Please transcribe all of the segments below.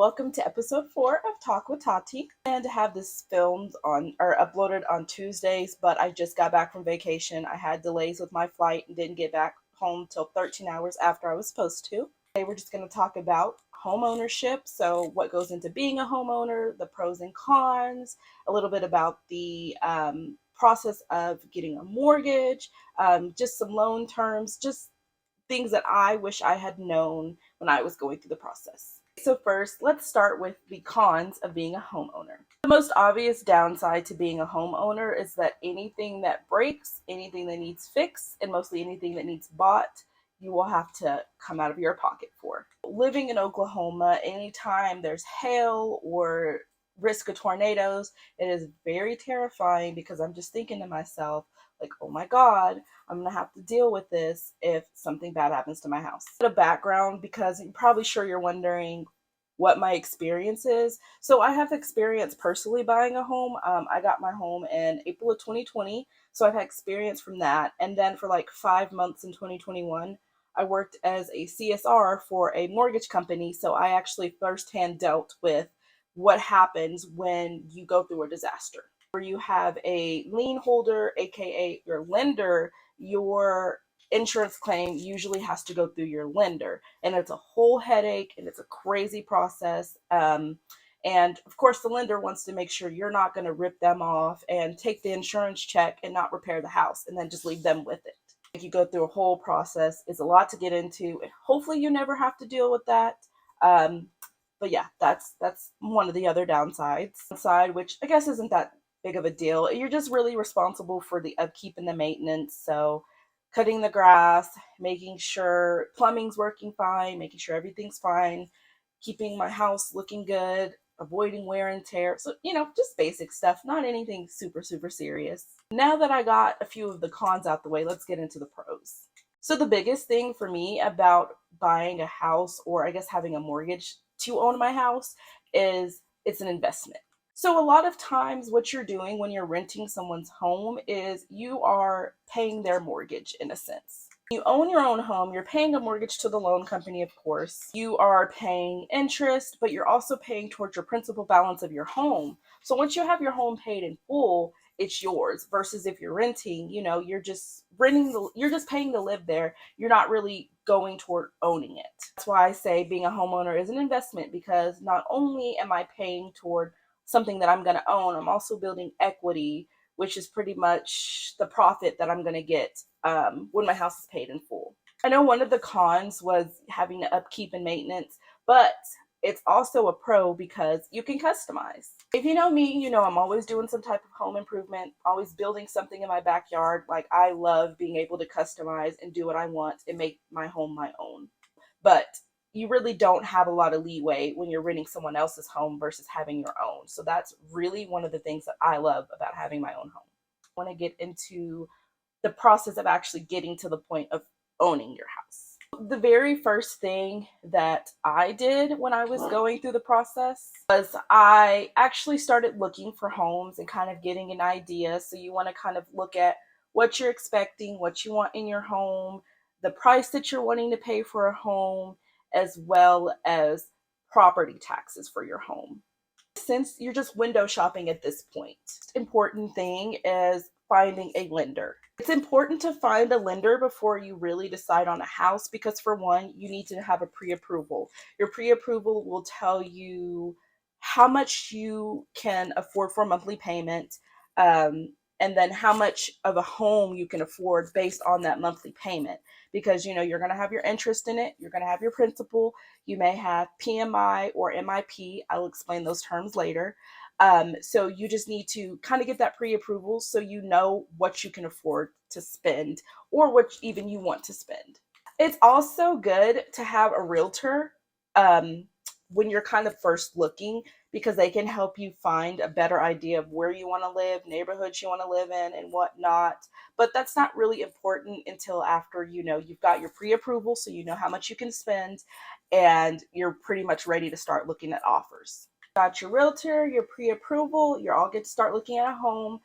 Welcome to episode 4 of Talk with Tati. And to have this filmed on or uploaded on Tuesdays, but I just got back from vacation. I had delays with my flight and didn't get back home till 13 hours after I was supposed to. Today we're just going to talk about home ownership. So, what goes into being a homeowner, the pros and cons, a little bit about the process of getting a mortgage, just some loan terms, just things that I wish I had known when I was going through the process. So first, let's start with the cons of being a homeowner. The most obvious downside to being a homeowner is that anything that breaks, anything that needs fixed, and mostly anything that needs bought, you will have to come out of your pocket for. Living in Oklahoma, anytime there's hail or risk of tornadoes, it is very terrifying because I'm just thinking to myself, like, oh my God, I'm gonna have to deal with this if something bad happens to my house. A background, because you're probably sure you're wondering what my experience is. So I have experience personally buying a home. I got my home in April of 2020, so I've had experience from that. And then for like 5 months in 2021, I worked as a CSR for a mortgage company. So I actually firsthand dealt with what happens when you go through a disaster where you have a lien holder, aka your lender. Your insurance claim usually has to go through your lender, and it's a whole headache and it's a crazy process. And of course, the lender wants to make sure you're not going to rip them off and take the insurance check and not repair the house and then just leave them with it. Like, you go through a whole process. It's a lot to get into. Hopefully, you never have to deal with that. But yeah, that's one of the other downsides. Side, which I guess isn't that big of a deal. You're just really responsible for the upkeep and the maintenance. So cutting the grass, making sure plumbing's working fine, making sure everything's fine, keeping my house looking good, avoiding wear and tear. So, just basic stuff, not anything super, super serious. Now that I got a few of the cons out the way, let's get into the pros. So the biggest thing for me about buying a house, or I guess having a mortgage to own my house, is it's an investment. So a lot of times what you're doing when you're renting someone's home is you are paying their mortgage in a sense. You own your own home, you're paying a mortgage to the loan company, of course. You are paying interest, but you're also paying towards your principal balance of your home. So once you have your home paid in full, it's yours, versus if you're renting, you're just you're just paying to live there. You're not really going toward owning it. That's why I say being a homeowner is an investment, because not only am I paying toward something that I'm going to own, I'm also building equity, which is pretty much the profit that I'm going to get when my house is paid in full. I know one of the cons was having to upkeep and maintenance, but it's also a pro because you can customize. If you know me, you know I'm always doing some type of home improvement, always building something in my backyard. Like, I love being able to customize and do what I want and make my home my own. But you really don't have a lot of leeway when you're renting someone else's home versus having your own. So that's really one of the things that I love about having my own home. I want to get into the process of actually getting to the point of owning your house. The very first thing that I did when I was going through the process was I actually started looking for homes and kind of getting an idea. So you want to kind of look at what you're expecting, what you want in your home, the price that you're wanting to pay for a home, as well as property taxes for your home. Since you're just window shopping at this point, important thing is finding a lender. It's important to find a lender before you really decide on a house, because for one, you need to have a pre-approval. Your pre-approval will tell you how much you can afford for a monthly payment, and then how much of a home you can afford based on that monthly payment. Because you're going to have your interest in it, you're going to have your principal, you may have PMI or MIP. I'll explain those terms later. So you just need to kind of get that pre-approval so you know what you can afford to spend, or what even you want to spend. It's also good to have a realtor when you're kind of first looking, because they can help you find a better idea of where you want to live, neighborhoods you want to live in, and whatnot. But that's not really important until after you've got your pre-approval, so you know how much you can spend, and you're pretty much ready to start looking at offers. Got your realtor, your pre-approval, you're all good to start looking at a home.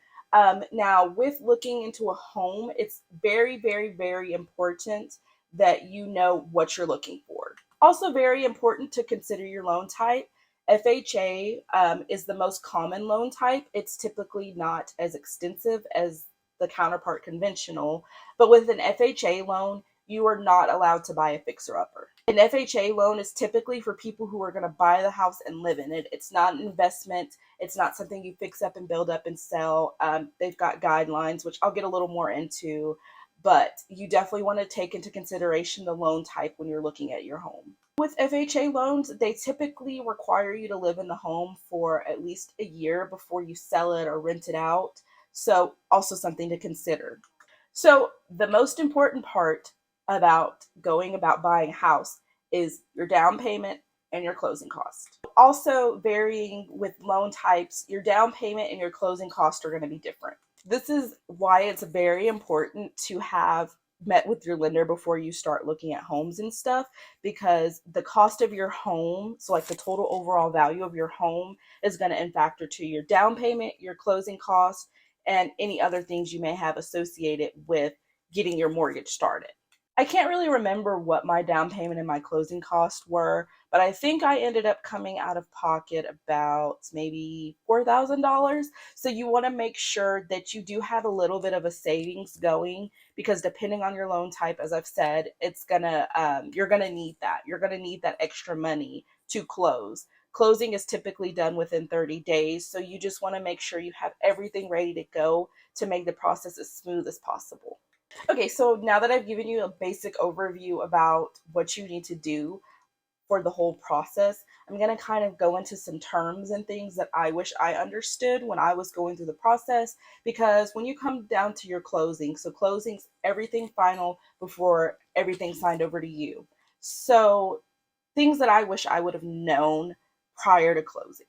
Now, with looking into a home, it's very, very, very important that you know what you're looking for. Also very important to consider your loan type. FHA is the most common loan type. It's typically not as extensive as the counterpart conventional, but with an FHA loan, you are not allowed to buy a fixer upper. An FHA loan is typically for people who are going to buy the house and live in it. It's not an investment. It's not something you fix up and build up and sell. They've got guidelines, which I'll get a little more into, but you definitely want to take into consideration the loan type when you're looking at your home. With FHA loans, they typically require you to live in the home for at least a year before you sell it or rent it out. So, also something to consider. So, the most important part about going about buying a house is your down payment and your closing cost. Also, varying with loan types, your down payment and your closing cost are going to be different. This is why it's very important to have met with your lender before you start looking at homes and stuff, because the cost of your home, so like the total overall value of your home, is going to factor to your down payment, your closing cost, and any other things you may have associated with getting your mortgage started. I can't really remember what my down payment and my closing costs were, but I think I ended up coming out of pocket about maybe $4,000. So you want to make sure that you do have a little bit of a savings going, because depending on your loan type, as I've said, you're gonna need that. You're gonna need that extra money to close. Closing is typically done within 30 days, so you just want to make sure you have everything ready to go to make the process as smooth as possible. Okay, so now that I've given you a basic overview about what you need to do for the whole process, I'm going to kind of go into some terms and things that I wish I understood when I was going through the process. Because when you come down to your closing, so closing's everything final before everything signed over to you. So things that I wish I would have known prior to closing.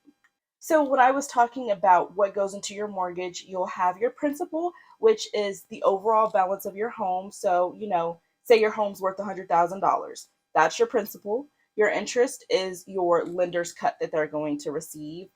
So, when I was talking about what goes into your mortgage, you'll have your principal, which is the overall balance of your home. So, say your home's worth $100,000. That's your principal. Your interest is your lender's cut that they're going to receive.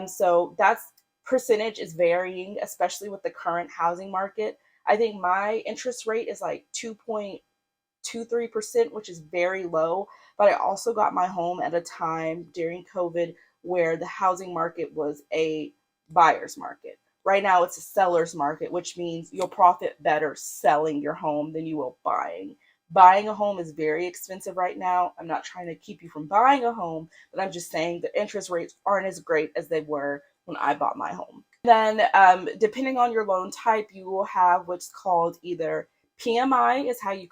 So, that's percentage is varying, especially with the current housing market. I think my interest rate is like 2.23%, which is very low. But I also got my home at a time during COVID where the housing market was a buyer's market. Right now, it's a seller's market, which means you'll profit better selling your home than you will buying. Buying a home is very expensive right now. I'm not trying to keep you from buying a home, but I'm just saying the interest rates aren't as great as they were when I bought my home. Then, depending on your loan type, you will have what's called either PMI, is how you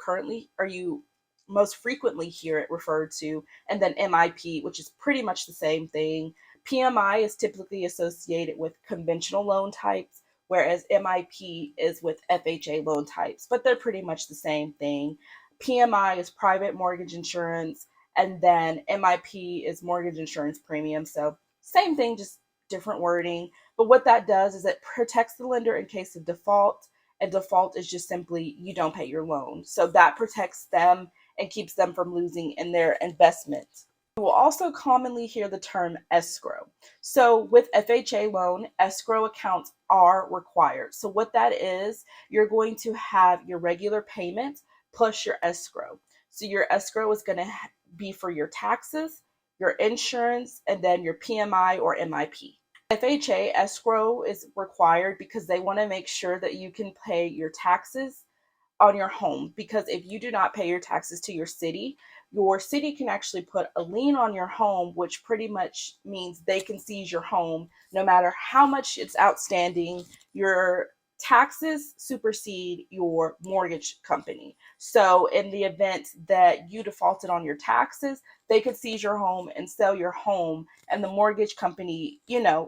most frequently hear it referred to, and then MIP, which is pretty much the same thing. PMI is typically associated with conventional loan types, whereas MIP is with FHA loan types, but they're pretty much the same thing. PMI is private mortgage insurance, and then MIP is mortgage insurance premium. So, same thing, just different wording. But what that does is it protects the lender in case of default, and default is just simply you don't pay your loan. So that protects them and keeps them from losing in their investment. You will also commonly hear the term escrow. So with FHA loan, escrow accounts are required. So what that is, you're going to have your regular payment plus your escrow. So your escrow is going to be for your taxes, your insurance, and then your PMI or MIP. FHA escrow is required because they want to make sure that you can pay your taxes on your home, because if you do not pay your taxes to your city can actually put a lien on your home, which pretty much means they can seize your home no matter how much it's outstanding. Your taxes supersede your mortgage company. So in the event that you defaulted on your taxes, they could seize your home and sell your home, and the mortgage company,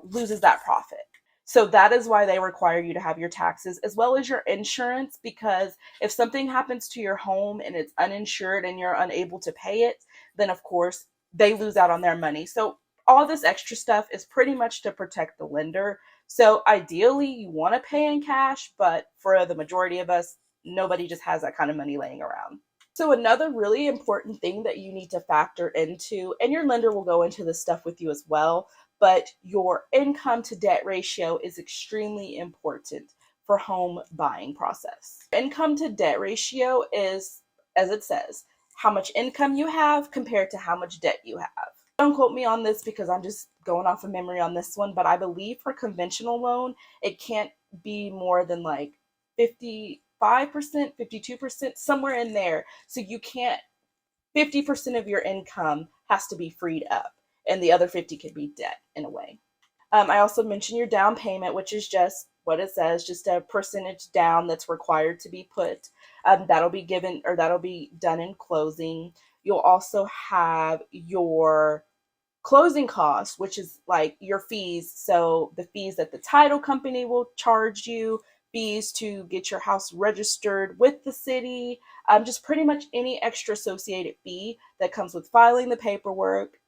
loses that profit. So that is why they require you to have your taxes as well as your insurance, because if something happens to your home and it's uninsured and you're unable to pay it, then of course they lose out on their money. So all this extra stuff is pretty much to protect the lender. So ideally you want to pay in cash, but for the majority of us, nobody just has that kind of money laying around. So another really important thing that you need to factor into, and your lender will go into this stuff with you as well, but your income to debt ratio is extremely important for home buying process. Income to debt ratio is, as it says, how much income you have compared to how much debt you have. Don't quote me on this because I'm just going off of memory on this one, but I believe for conventional loan, it can't be more than like 55%, 52%, somewhere in there. So you can't, 50% of your income has to be freed up, and the other 50 could be debt in a way. I also mentioned your down payment, which is just what it says, just a percentage down that's required to be put. That'll be given, or that'll be done in closing. You'll also have your closing costs, which is like your fees. So the fees that the title company will charge you, fees to get your house registered with the city, just pretty much any extra associated fee that comes with filing the paperwork.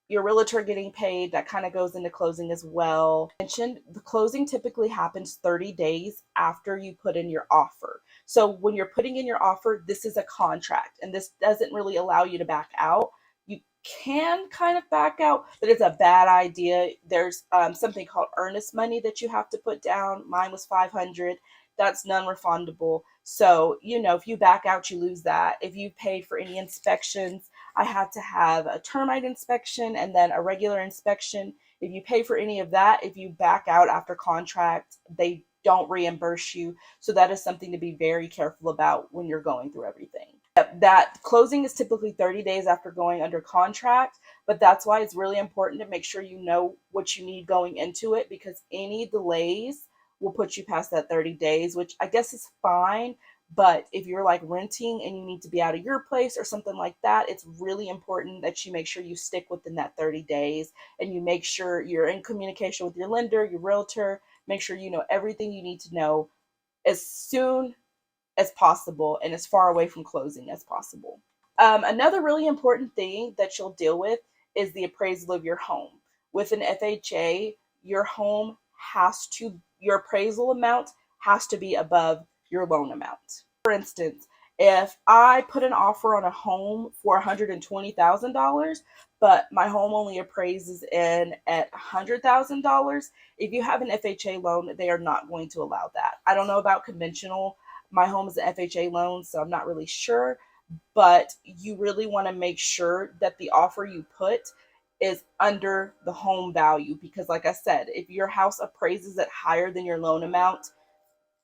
Your realtor getting paid, that kind of goes into closing as well. I mentioned the closing typically happens 30 days after you put in your offer. So when you're putting in your offer, this is a contract, and this doesn't really allow you to back out. You can kind of back out, but it's a bad idea. There's something called earnest money that you have to put down. Mine was 500. That's non-refundable. So, if you back out, you lose that. If you paid for any inspections, I had to have a termite inspection and then a regular inspection. If you pay for any of that, if you back out after contract, they don't reimburse you. So that is something to be very careful about when you're going through everything. That closing is typically 30 days after going under contract, but that's why it's really important to make sure you know what you need going into it, because any delays will put you past that 30 days, which I guess is fine. But if you're like renting and you need to be out of your place or something like that, it's really important that you make sure you stick within that 30 days, and you make sure you're in communication with your lender, your realtor, make sure you know everything you need to know as soon as possible and as far away from closing as possible. Another really important thing that you'll deal with is the appraisal of your home. With an FHA, your appraisal amount has to be above your loan amount. For instance, if I put an offer on a home for $120,000, but my home only appraises in at $100,000, if you have an FHA loan, they are not going to allow that. I don't know about conventional. My home is an FHA loan, so I'm not really sure, but you really want to make sure that the offer you put is under the home value, because like I said, if your house appraises at higher than your loan amount,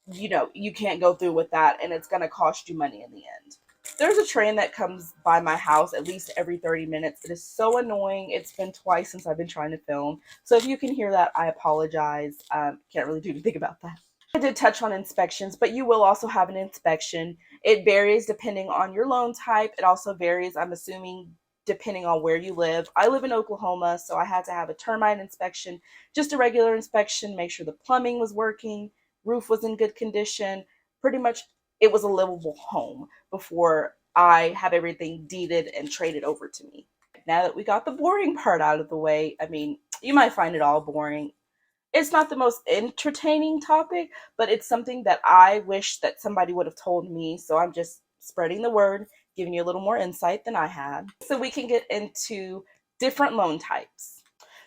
you can't go through with that, and it's going to cost you money in the end. There's a train that comes by my house at least every 30 minutes. It is so annoying. It's been twice since I've been trying to film, so if you can hear that, I apologize. Can't really do anything about that. I did touch on inspections, but you will also have an inspection. It varies depending on your loan type. It also varies, I'm assuming, depending on where you live. I live in Oklahoma, so I had to have a termite inspection, just a regular inspection, make sure the plumbing was working, roof was in good condition. Pretty much it was a livable home before I have everything deeded and traded over to me. Now that we got the boring part out of the way, I mean, you might find it all boring. It's not the most entertaining topic, but it's something that I wish that somebody would have told me. So I'm just spreading the word, giving you a little more insight than I had. So we can get into different loan types.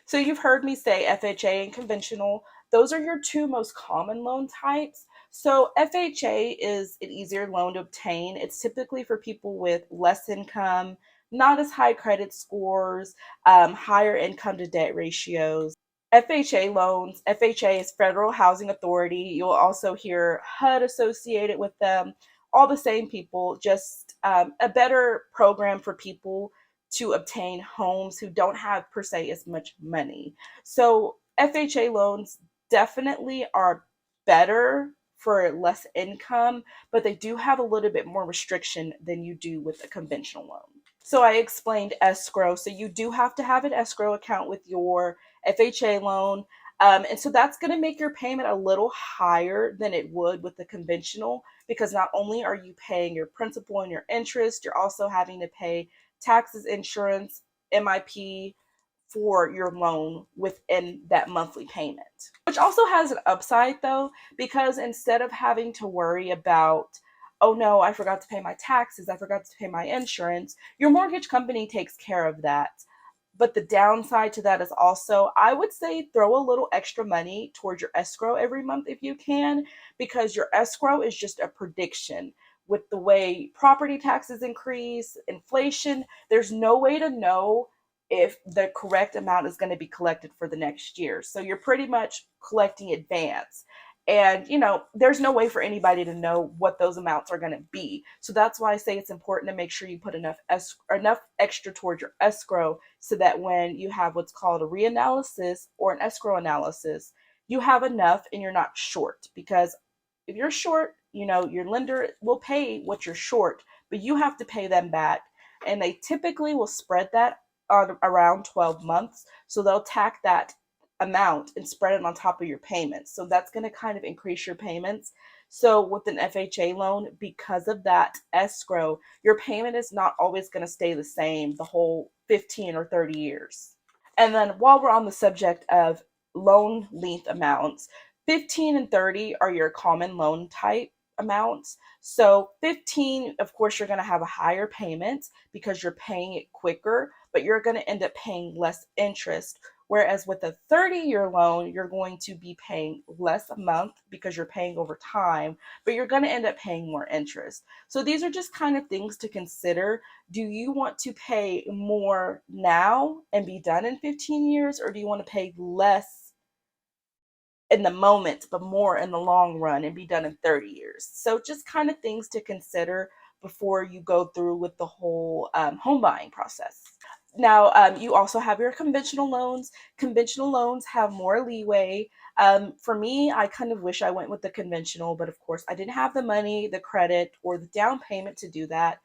So you've heard me say FHA and conventional. Those are your two most common loan types. So FHA is an easier loan to obtain. It's typically for people with less income, not as high credit scores, higher income to debt ratios. FHA loans, FHA is Federal Housing Authority. You'll also hear HUD associated with them. All the same people, just a better program for people to obtain homes who don't have per se as much money. So FHA loans definitely are better for less income, but they do have a little bit more restriction than you do with a conventional loan. So I explained escrow. So you do have to have an escrow account with your FHA loan. And so that's going to make your payment a little higher than it would with the conventional, because not only are you paying your principal and your interest, you're also having to pay taxes, insurance, MIP for your loan within that monthly payment. Which also has an upside though, because instead of having to worry about, oh no, I forgot to pay my taxes, I forgot to pay my insurance, your mortgage company takes care of that. But the downside to that is also, I would say, throw a little extra money towards your escrow every month if you can, because your escrow is just a prediction. With the way property taxes increase, inflation, there's no way to know if the correct amount is going to be collected for the next year. So you're pretty much collecting advance. And, there's no way for anybody to know what those amounts are going to be. So that's why I say it's important to make sure you put enough extra towards your escrow so that when you have what's called a reanalysis or an escrow analysis, you have enough and you're not short. Because if you're short, your lender will pay what you're short, but you have to pay them back. And they typically will spread that on around 12 months. So they'll tack that amount and spread it on top of your payments. So that's going to kind of increase your payments. So with an FHA loan, because of that escrow, your payment is not always going to stay the same the whole 15 or 30 years. And then while we're on the subject of loan length amounts, 15 and 30 are your common loan type amounts. So 15, of course, you're going to have a higher payment because you're paying it quicker, but you're going to end up paying less interest. Whereas with a 30-year loan, you're going to be paying less a month because you're paying over time, but you're going to end up paying more interest. So these are just kind of things to consider. Do you want to pay more now and be done in 15 years, or do you want to pay less in the moment, but more in the long run and be done in 30 years? So just kind of things to consider before you go through with the whole home buying process. Now, you also have your conventional loans. Conventional loans have more leeway. For me, I kind of wish I went with the conventional, but of course, I didn't have the money, the credit, or the down payment to do that.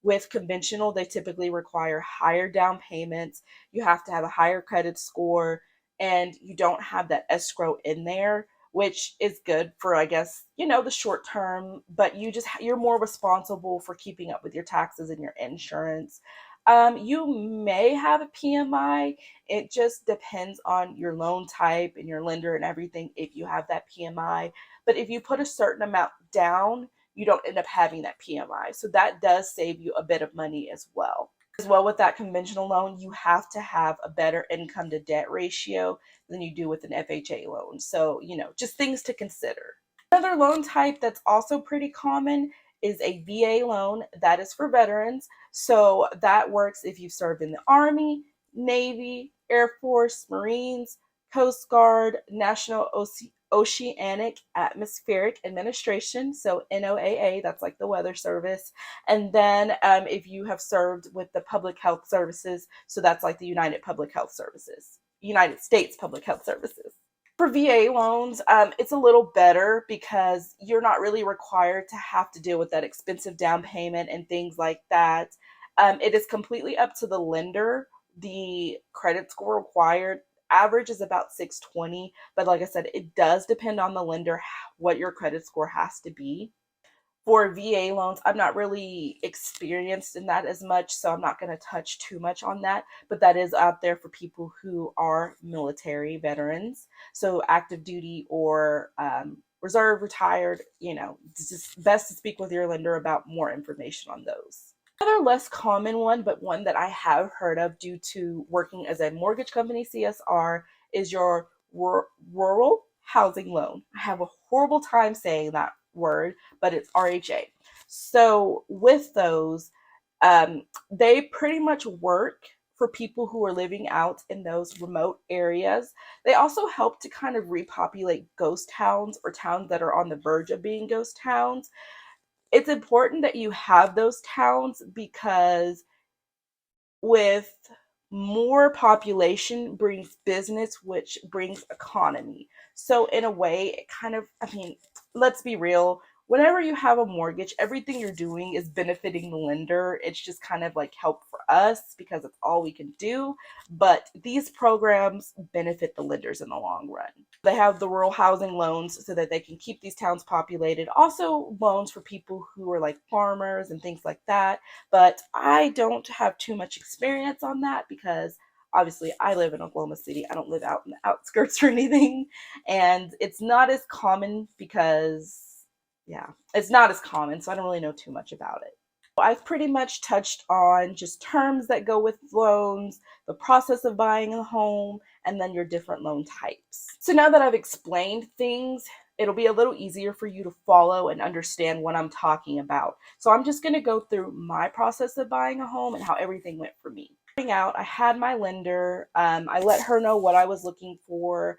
With conventional, they typically require higher down payments. You have to have a higher credit score, and you don't have that escrow in there, which is good for, I guess, the short term, but you're more responsible for keeping up with your taxes and your insurance. You may have a PMI. It just depends on your loan type and your lender and everything if you have that PMI. But if you put a certain amount down, you don't end up having that PMI. So that does save you a bit of money as well. As well, with that conventional loan, you have to have a better income to debt ratio than you do with an FHA loan. So, just things to consider. Another loan type that's also pretty common is a VA loan. That is for veterans. So that works if you've served in the Army, Navy, Air Force, Marines, Coast Guard, National Oceanic Atmospheric Administration, so NOAA, that's like the weather service. And then if you have served with the public health services, so that's like the United States Public Health Services. For VA loans, it's a little better because you're not really required to have to deal with that expensive down payment and things like that. It is completely up to the lender. The credit score required average is about 620, but like I said, it does depend on the lender what your credit score has to be. For VA loans, I'm not really experienced in that as much, so I'm not going to touch too much on that. But that is out there for people who are military veterans, so active duty or reserve, retired. It's just best to speak with your lender about more information on those. Another less common one, but one that I have heard of due to working as a mortgage company CSR, is your rural housing loan. I have a horrible time saying that word, but it's RHA. So with those, they pretty much work for people who are living out in those remote areas. They also help to kind of repopulate ghost towns or towns that are on the verge of being ghost towns. It's important that you have those towns because with more population brings business, which brings economy. So in a way, it kind of, let's be real. Whenever you have a mortgage, everything you're doing is benefiting the lender. It's just kind of like help for us because it's all we can do. But these programs benefit the lenders in the long run. They have the rural housing loans so that they can keep these towns populated. Also, loans for people who are like farmers and things like that. But I don't have too much experience on that because obviously I live in Oklahoma City. I don't live out in the outskirts or anything. And it's not as common because, it's not as common. So I don't really know too much about it. I've pretty much touched on just terms that go with loans, the process of buying a home, and then your different loan types. So now that I've explained things, it'll be a little easier for you to follow and understand what I'm talking about. So I'm just going to go through my process of buying a home and how everything went for me. Out, I had my lender. I let her know what I was looking for,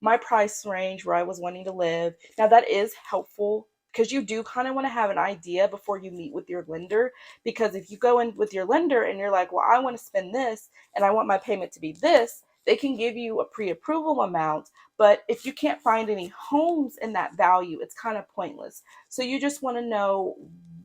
my price range, where I was wanting to live. Now, that is helpful because you do kind of want to have an idea before you meet with your lender. Because if you go in with your lender and you're like, well, I want to spend this and I want my payment to be this, they can give you a pre approval amount. But if you can't find any homes in that value, it's kind of pointless. So you just want to know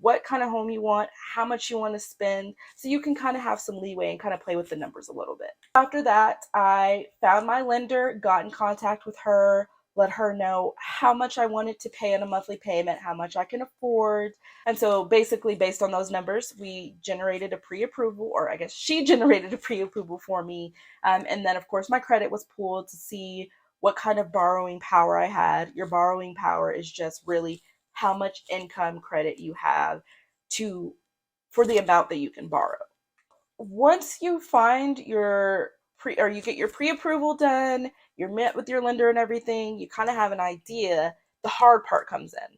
what kind of home you want, how much you want to spend, so you can kind of have some leeway and kind of play with the numbers a little bit. After that, I found my lender, got in contact with her, let her know how much I wanted to pay in a monthly payment, how much I can afford. And so basically, based on those numbers, we generated a pre approval, or I guess she generated a pre approval for me. And then, of course, my credit was pulled to see what kind of borrowing power I had. Your borrowing power is just really how much income credit you have to for the amount that you can borrow. Once you find your you get your pre-approval done, you're met with your lender and everything, you kind of have an idea, the hard part comes in.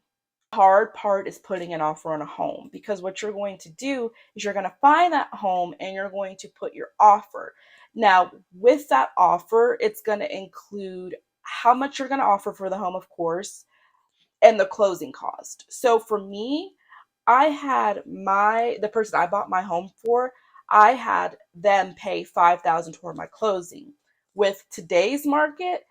The hard part is putting an offer on a home, because what you're going to do is you're going to find that home and you're going to put your offer. Now, with that offer, it's going to include how much you're going to offer for the home, of course, and the closing cost. So for me, I had the person I bought my home for, I had them pay 5,000 toward my closing. With today's market,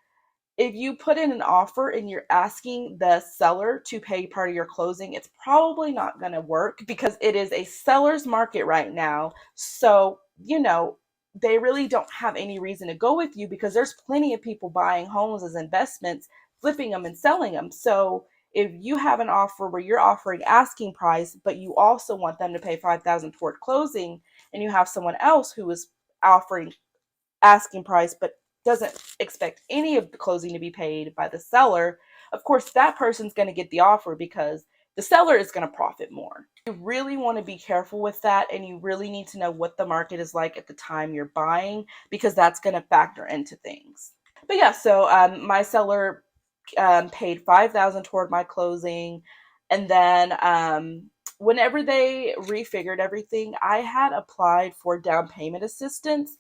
if you put in an offer and you're asking the seller to pay part of your closing, it's probably not going to work because it is a seller's market right now. So, they really don't have any reason to go with you because there's plenty of people buying homes as investments, flipping them and selling them. So, if you have an offer where you're offering asking price, but you also want them to pay 5,000 toward closing, and you have someone else who is offering asking price but doesn't expect any of the closing to be paid by the seller, of course that person's going to get the offer because the seller is going to profit more. You really want to be careful with that, and you really need to know what the market is like at the time you're buying, because that's going to factor into things. But yeah, so my seller paid 5,000 toward my closing, and then whenever they refigured everything, I had applied for down payment assistance,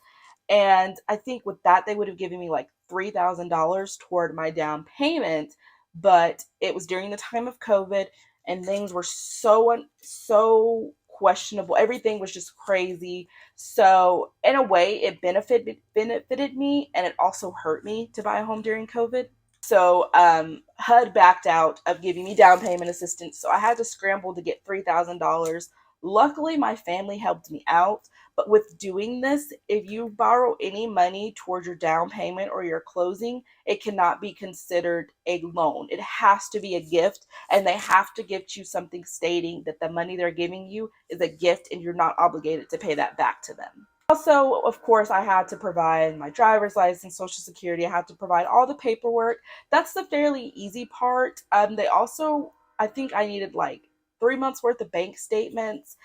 and I think with that, they would have given me like $3,000 toward my down payment. But it was during the time of COVID, and things were so questionable. Everything was just crazy. So in a way, it benefited me, and it also hurt me to buy a home during COVID. So HUD backed out of giving me down payment assistance. So I had to scramble to get $3,000. Luckily, my family helped me out. But with doing this, if you borrow any money towards your down payment or your closing, it cannot be considered a loan. It has to be a gift, and they have to gift you something stating that the money they're giving you is a gift and you're not obligated to pay that back to them. Also, of course, I had to provide my driver's license, social security. I had to provide all the paperwork. That's the fairly easy part. They also, I think I needed like 3 months worth of bank statements.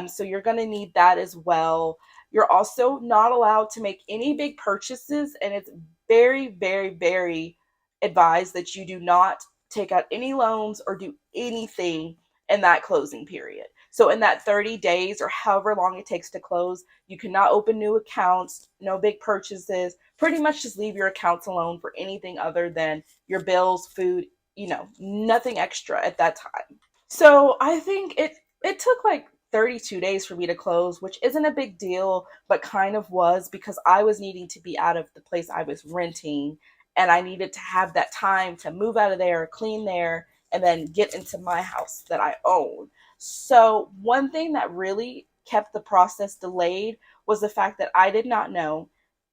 So you're going to need that as well. You're also not allowed to make any big purchases, and it's very, very, very advised that you do not take out any loans or do anything in that closing period. So in that 30 days or however long it takes to close, you cannot open new accounts, no big purchases. Pretty much just leave your accounts alone for anything other than your bills, food, nothing extra at that time. So I think it took like 32 days for me to close, which isn't a big deal, but kind of was, because I was needing to be out of the place I was renting, and I needed to have that time to move out of there, clean there, and then get into my house that I own. So one thing that really kept the process delayed was the fact that I did not know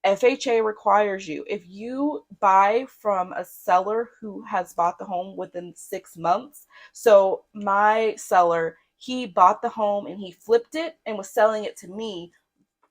FHA requires you, if you buy from a seller who has bought the home within 6 months. So my seller, he bought the home and he flipped it and was selling it to me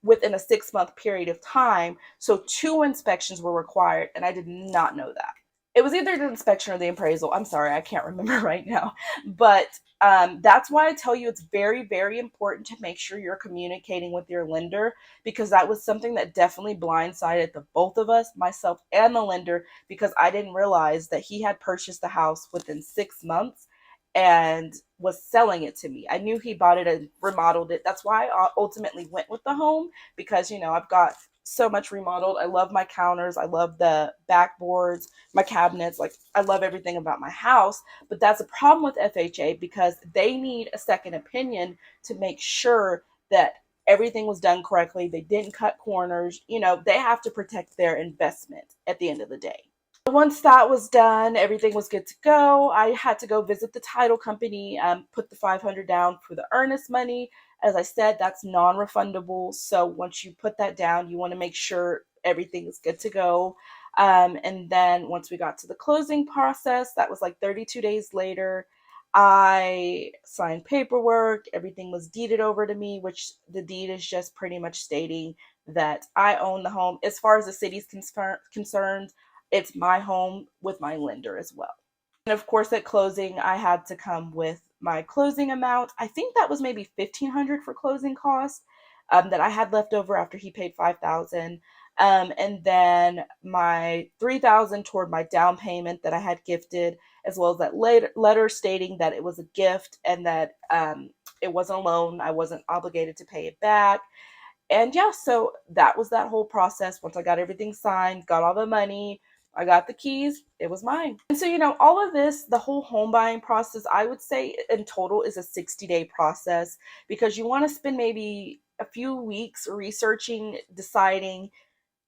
within a 6 month period of time. So two inspections were required, and I did not know that. It was either the inspection or the appraisal. I'm sorry, I can't remember right now. But that's why I tell you it's very, very important to make sure you're communicating with your lender, because that was something that definitely blindsided the both of us, myself and the lender, because I didn't realize that he had purchased the house within 6 months. and was selling it to me. I knew he bought it and remodeled it. That's why I ultimately went with the home, because I've got so much remodeled. I love my counters, I love the backboards, my cabinets. Like, I love everything about my house. But that's a problem with FHA, because they need a second opinion to make sure that everything was done correctly. They didn't cut corners. They have to protect their investment at the end of the day. Once that was done, everything was good to go. I had to go visit the title company, put the 500 down for the earnest money. As I said, that's non-refundable. So once you put that down, you want to make sure everything is good to go. And then once we got to the closing process, that was like 32 days later. I signed paperwork. Everything was deeded over to me, which the deed is just pretty much stating that I own the home. As far as the city's concerned, it's my home with my lender as well. And of course, at closing, I had to come with my closing amount. I think that was maybe 1,500 for closing costs, that I had left over after he paid 5,000. And then my 3,000 toward my down payment that I had gifted, as well as that letter stating that it was a gift and that it wasn't a loan. I wasn't obligated to pay it back. And yeah, so that was that whole process. Once I got everything signed, got all the money, I got the keys, it was mine. And so, all of this, the whole home buying process, I would say in total is a 60-day process, because you want to spend maybe a few weeks researching, deciding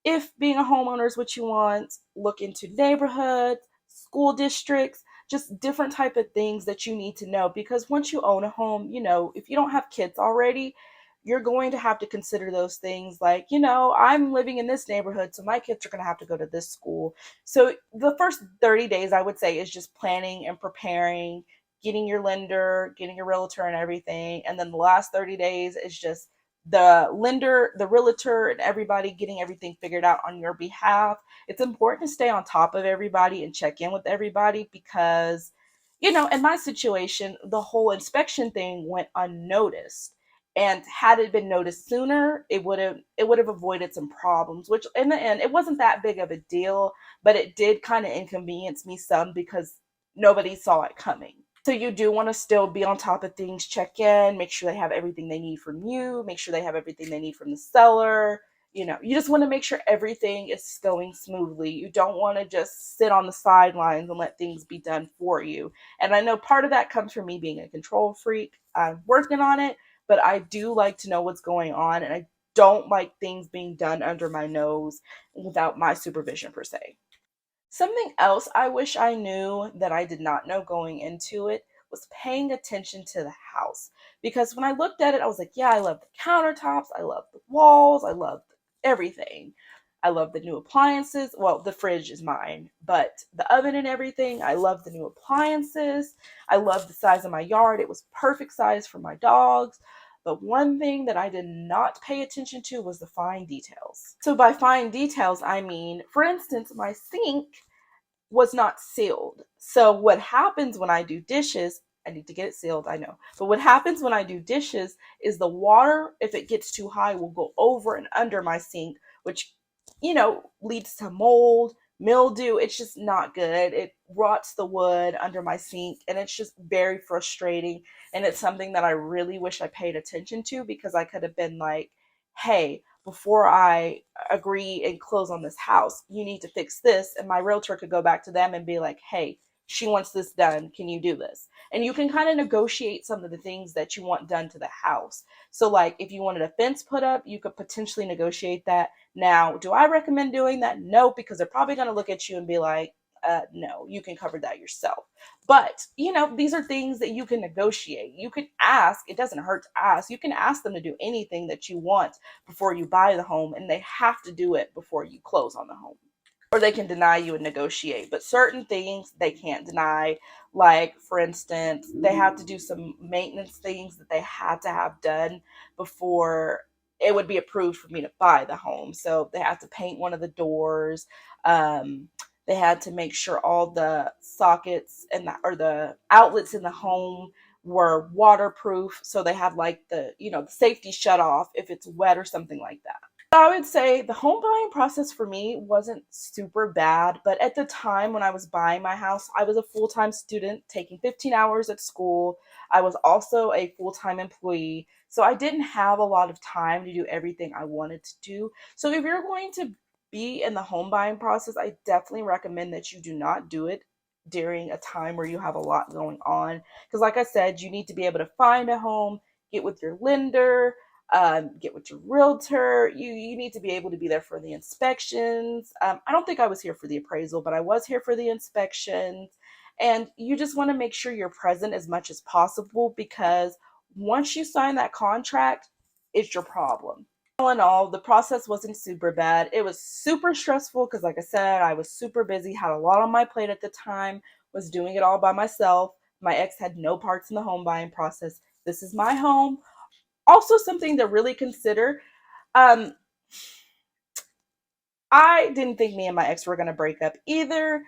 if being a homeowner is what you want. Look into neighborhoods, school districts, just different type of things that you need to know, because once you own a home, if you don't have kids already, you're going to have to consider those things, like, I'm living in this neighborhood, so my kids are going to have to go to this school. So the first 30 days, I would say, is just planning and preparing, getting your lender, getting your realtor and everything. And then the last 30 days is just the lender, the realtor, and everybody getting everything figured out on your behalf. It's important to stay on top of everybody and check in with everybody, because, in my situation, the whole inspection thing went unnoticed. And had it been noticed sooner, it would have avoided some problems, which in the end it wasn't that big of a deal, but it did kind of inconvenience me some, because nobody saw it coming. So you do want to still be on top of things, check in, make sure they have everything they need from you, make sure they have everything they need from the seller. You just want to make sure everything is going smoothly. You don't want to just sit on the sidelines and let things be done for you. And I know part of that comes from me being a control freak. I'm working on it, but I do like to know what's going on, and I don't like things being done under my nose without my supervision, per se. Something else I wish I knew that I did not know going into it was paying attention to the house. Because when I looked at it, I was like, yeah, I love the countertops, I love the walls, I love everything. I love the new appliances. Well, the fridge is mine, but the oven and everything, I love the new appliances. I love the size of my yard. It was perfect size for my dogs. But one thing that I did not pay attention to was the fine details. So by fine details, I mean, for instance, my sink was not sealed. So what happens when I do dishes, I need to get it sealed, I know. But what happens when I do dishes is the water, if it gets too high, will go over and under my sink, which, leads to mold, mildew. It's just not good. It rots the wood under my sink, and it's just very frustrating. And it's something that I really wish I paid attention to, because I could have been like, hey, before I agree and close on this house, you need to fix this. And my realtor could go back to them and be like, hey, she wants this done. Can you do this? And you can kind of negotiate some of the things that you want done to the house. So, like, if you wanted a fence put up, you could potentially negotiate that. Now, do I recommend doing that? No, because they're probably going to look at you and be like, no, you can cover that yourself. But, these are things that you can negotiate. You can ask. It doesn't hurt to ask. You can ask them to do anything that you want before you buy the home, and they have to do it before you close on the home. Or they can deny you and negotiate, but certain things they can't deny. Like, for instance, they have to do some maintenance things that they had to have done before it would be approved for me to buy the home. So they have to paint one of the doors. They had to make sure all the sockets and the outlets in the home were waterproof, so they have like the safety shut off if it's wet or something like that. I would say the home buying process for me wasn't super bad, but at the time when I was buying my house, I was a full time student taking 15 hours at school. I was also a full time employee. So I didn't have a lot of time to do everything I wanted to do. So if you're going to be in the home buying process, I definitely recommend that you do not do it during a time where you have a lot going on. Because, like I said, you need to be able to find a home, get with your lender, get with your realtor. You need to be able to be there for the inspections. I don't think I was here for the appraisal, but I was here for the inspections. And you just want to make sure you're present as much as possible because once you sign that contract, it's your problem. All in all, the process wasn't super bad. It was super stressful because, like I said, I was super busy, had a lot on my plate at the time, was doing it all by myself. My ex had no parts in the home buying process. This is my home. Also, something to really consider. Um, I didn't think me and my ex were going to break up either.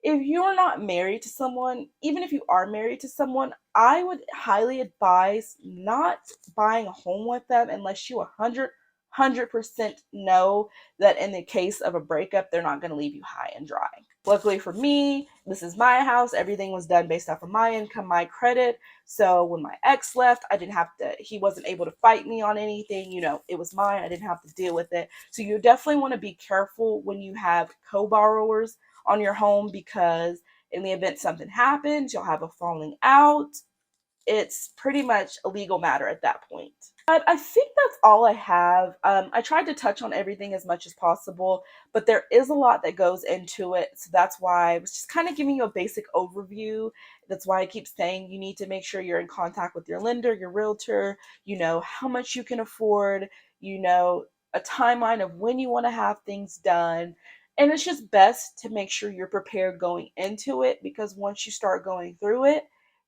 If you're not married to someone, even if you are married to someone, I would highly advise not buying a home with them unless you 100% know that in the case of a breakup, they're not going to leave you high and dry. Luckily for me, this is my house. Everything was done based off of my income, my credit. So when my ex left, I didn't have to, he wasn't able to fight me on anything. It was mine. I didn't have to deal with it. So you definitely want to be careful when you have co borrowers on your home because in the event something happens, you'll have a falling out. It's pretty much a legal matter at that point. But I think that's all I have. I tried to touch on everything as much as possible, but there is a lot that goes into it. So that's why I was just kind of giving you a basic overview. That's why I keep saying you need to make sure you're in contact with your lender, your realtor, how much you can afford, a timeline of when you want to have things done. And it's just best to make sure you're prepared going into it because once you start going through it,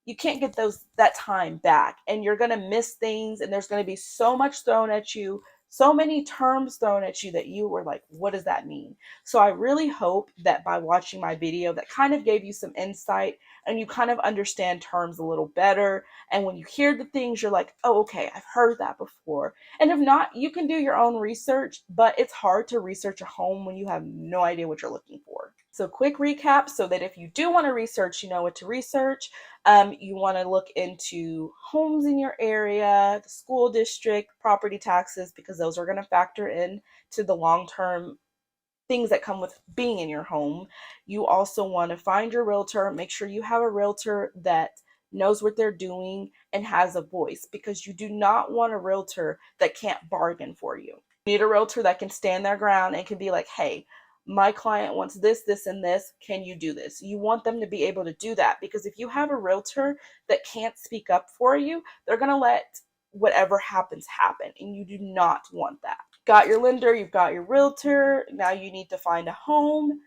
you can't get that time back and you're going to miss things and there's going to be so much thrown at you, so many terms thrown at you that you were like, what does that mean? So I really hope that by watching my video that kind of gave you some insight and you kind of understand terms a little better, and when you hear the things you're like, oh, okay, I've heard that before. And if not, you can do your own research, but it's hard to research a home when you have no idea what you're looking for. So quick recap so that if you do want to research, you know what to research. You want to look into homes in your area, the school district, property taxes, because those are going to factor in to the long-term things that come with being in your home. You also want to find your realtor, make sure you have a realtor that knows what they're doing and has a voice because you do not want a realtor that can't bargain for you. You need a realtor that can stand their ground and can be like, hey, my client wants this, this, and this. Can you do this? You want them to be able to do that because if you have a realtor that can't speak up for you, they're going to let whatever happens happen, and you do not want that. Got your lender, you've got your realtor. Now you need to find a home.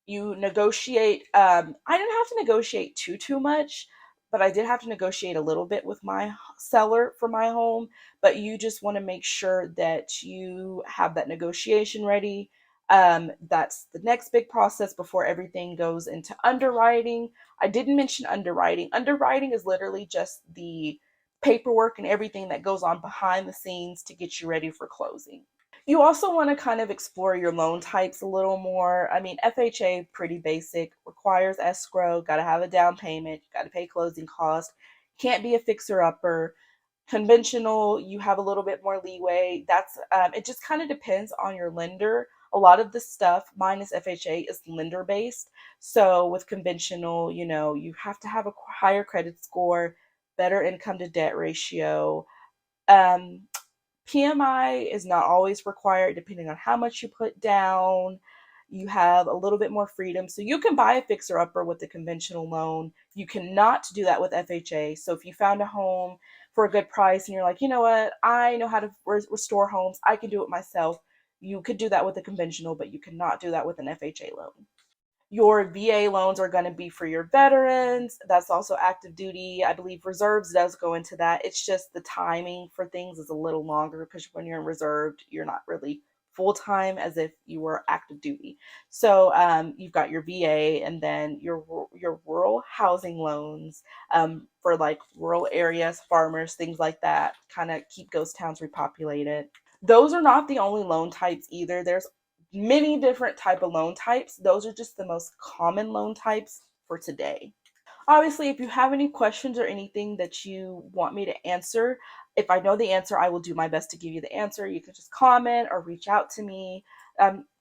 You negotiate. I didn't have to negotiate too much, but I did have to negotiate a little bit with my seller for my home. But you just want to make sure that you have that negotiation ready. That's the next big process before everything goes into underwriting. I didn't mention underwriting. Underwriting is literally just the paperwork and everything that goes on behind the scenes to get you ready for closing. You also want to kind of explore your loan types a little more. I mean, FHA, pretty basic, requires escrow, got to have a down payment, got to pay closing costs, can't be a fixer upper. Conventional, you have a little bit more leeway. It just kind of depends on your lender. A lot of the stuff, minus FHA, is lender based. So with conventional, you have to have a higher credit score, better income to debt ratio. Um, PMI is not always required depending on how much you put down. You have a little bit more freedom. So you can buy a fixer upper with a conventional loan. You cannot do that with FHA. So if you found a home for a good price and you're like, you know what, I know how to restore homes, I can do it myself. You could do that with a conventional, but you cannot do that with an FHA loan. Your VA loans are going to be for your veterans. That's also active duty. I believe reserves does go into that. It's just the timing for things is a little longer because when you're in reserved, you're not really full time as if you were active duty. So you've got your VA and then your rural housing loans for like rural areas, farmers, things like that. Kind of keep ghost towns repopulated. Those are not the only loan types either. There's many different type of loan types. Those are just the most common loan types for today. Obviously, if you have any questions or anything that you want me to answer, if I know the answer, I will do my best to give you the answer. You can just comment or reach out to me.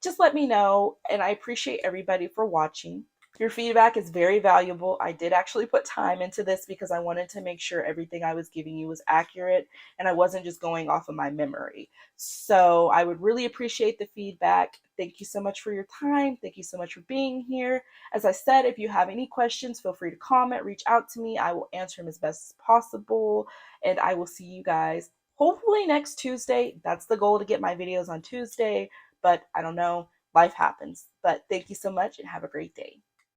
Just let me know. And I appreciate everybody for watching. Your feedback is very valuable. I did actually put time into this because I wanted to make sure everything I was giving you was accurate and I wasn't just going off of my memory. So I would really appreciate the feedback. Thank you so much for your time. Thank you so much for being here. As I said, if you have any questions, feel free to comment, reach out to me. I will answer them as best as possible. And I will see you guys hopefully next Tuesday. That's the goal, to get my videos on Tuesday, but I don't know. Life happens. But thank you so much and have a great day.